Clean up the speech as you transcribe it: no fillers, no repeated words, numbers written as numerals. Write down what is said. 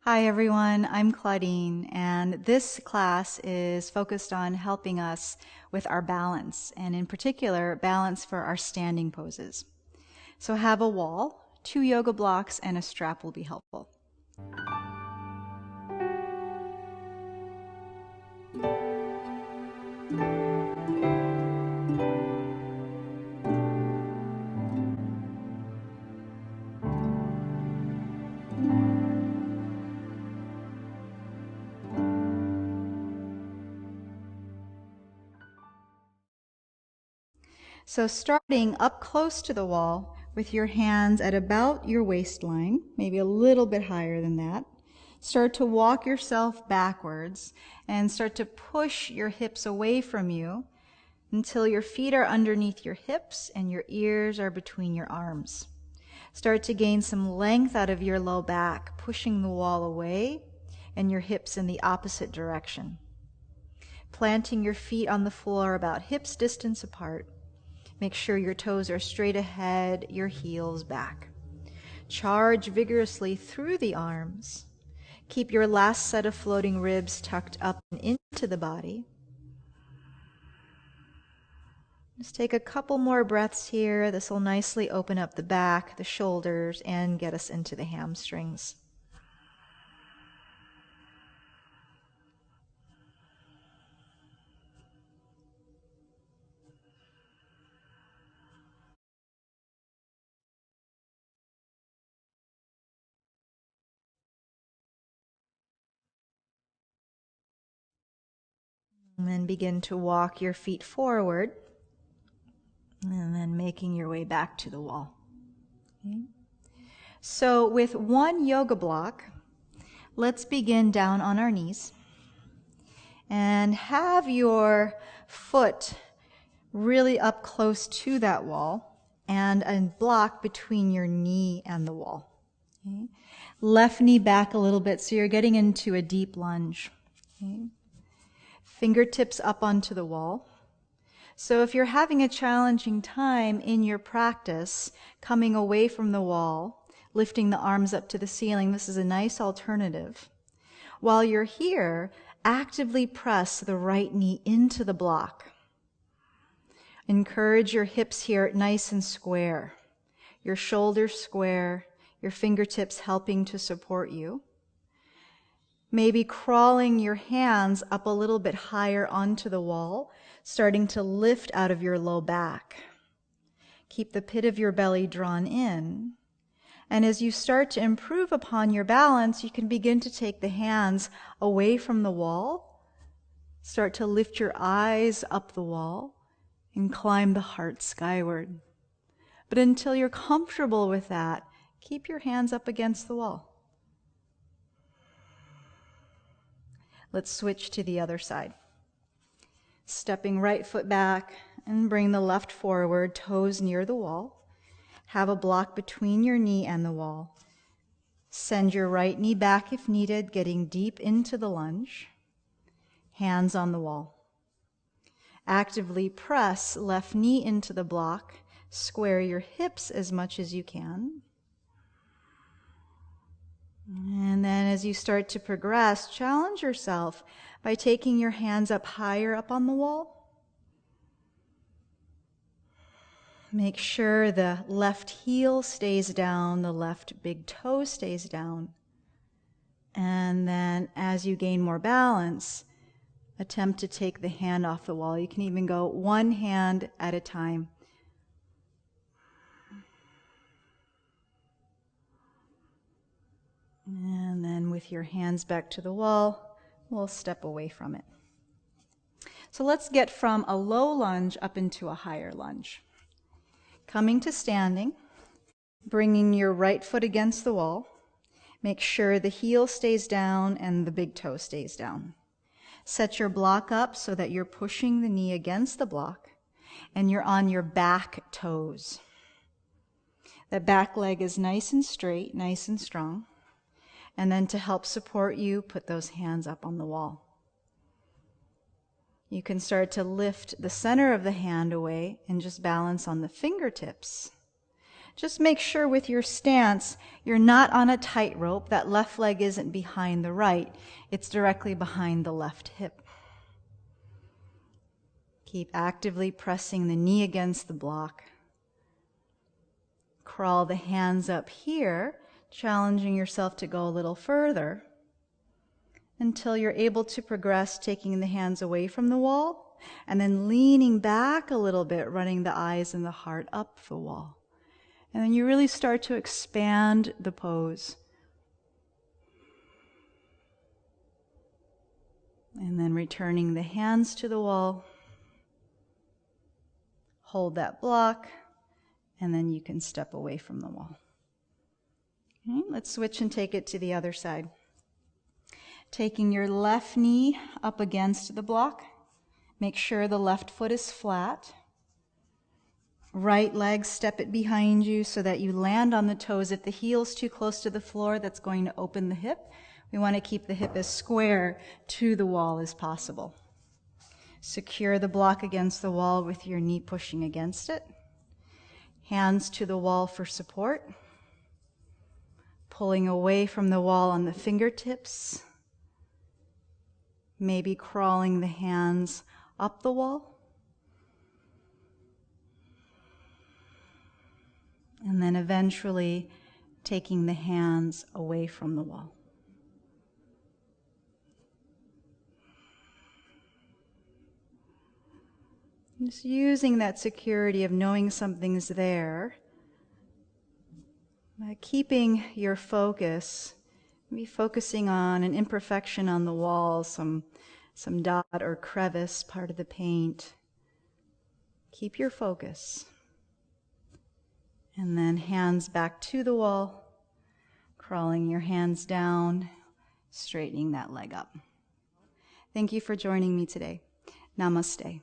Hi everyone, I'm Claudine, and this class is focused on helping us with our balance, and in particular, balance for our standing poses. So have a wall, 2 yoga blocks, and a strap will be helpful. So starting up close to the wall with your hands at about your waistline, maybe a little bit higher than that, start to walk yourself backwards and start to push your hips away from you until your feet are underneath your hips and your ears are between your arms. Start to gain some length out of your low back, pushing the wall away and your hips in the opposite direction. Planting your feet on the floor about hips distance apart. Make sure your toes are straight ahead, your heels back. Charge vigorously through the arms. Keep your last set of floating ribs tucked up and into the body. Just take a couple more breaths here. This will nicely open up the back, the shoulders, and get us into the hamstrings. And then begin to walk your feet forward, and then making your way back to the wall. Okay. So with one yoga block, let's begin down on our knees and have your foot really up close to that wall and a block between your knee and the wall. Okay. Left knee back a little bit so you're getting into a deep lunge. Okay. Fingertips up onto the wall. So if you're having a challenging time in your practice, coming away from the wall, lifting the arms up to the ceiling, this is a nice alternative. While you're here, actively press the right knee into the block. Encourage your hips here nice and square, your shoulders square, your fingertips helping to support you. Maybe crawling your hands up a little bit higher onto the wall, starting to lift out of your low back. Keep the pit of your belly drawn in. And as you start to improve upon your balance, you can begin to take the hands away from the wall, start to lift your eyes up the wall, and climb the heart skyward. But until you're comfortable with that, keep your hands up against the wall. Let's switch to the other side. Stepping right foot back and bring the left forward, toes near the wall. Have a block between your knee and the wall. Send your right knee back if needed, getting deep into the lunge. Hands on the wall. Actively press left knee into the block. Square your hips as much as you can. And then as you start to progress, challenge yourself by taking your hands up higher up on the wall. Make sure the left heel stays down, the left big toe stays down. And then as you gain more balance, attempt to take the hand off the wall. You can even go one hand at a time. And then with your hands back to the wall, we'll step away from it. So let's get from a low lunge up into a higher lunge. Coming to standing, bringing your right foot against the wall. Make sure the heel stays down and the big toe stays down. Set your block up so that you're pushing the knee against the block and you're on your back toes. The back leg is nice and straight, nice and strong. And then to help support you, put those hands up on the wall. You can start to lift the center of the hand away and just balance on the fingertips. Just make sure with your stance, you're not on a tightrope. That left leg isn't behind the right. It's directly behind the left hip. Keep actively pressing the knee against the block. Crawl the hands up here, challenging yourself to go a little further until you're able to progress, taking the hands away from the wall and then leaning back a little bit, running the eyes and the heart up the wall. And then you really start to expand the pose. And then returning the hands to the wall. Hold that block, and then you can step away from the wall. Okay, let's switch and take it to the other side. Taking your left knee up against the block. Make sure the left foot is flat. Right leg, step it behind you so that you land on the toes. If the heel's too close to the floor, that's going to open the hip. We want to keep the hip as square to the wall as possible. Secure the block against the wall with your knee pushing against it. Hands to the wall for support. Pulling away from the wall on the fingertips. Maybe crawling the hands up the wall. And then eventually taking the hands away from the wall. Just using that security of knowing something's there, keeping your focus, maybe focusing on an imperfection on the wall, some dot or crevice, part of the paint. Keep your focus. And then hands back to the wall, crawling your hands down, straightening that leg up. Thank you for joining me today. Namaste.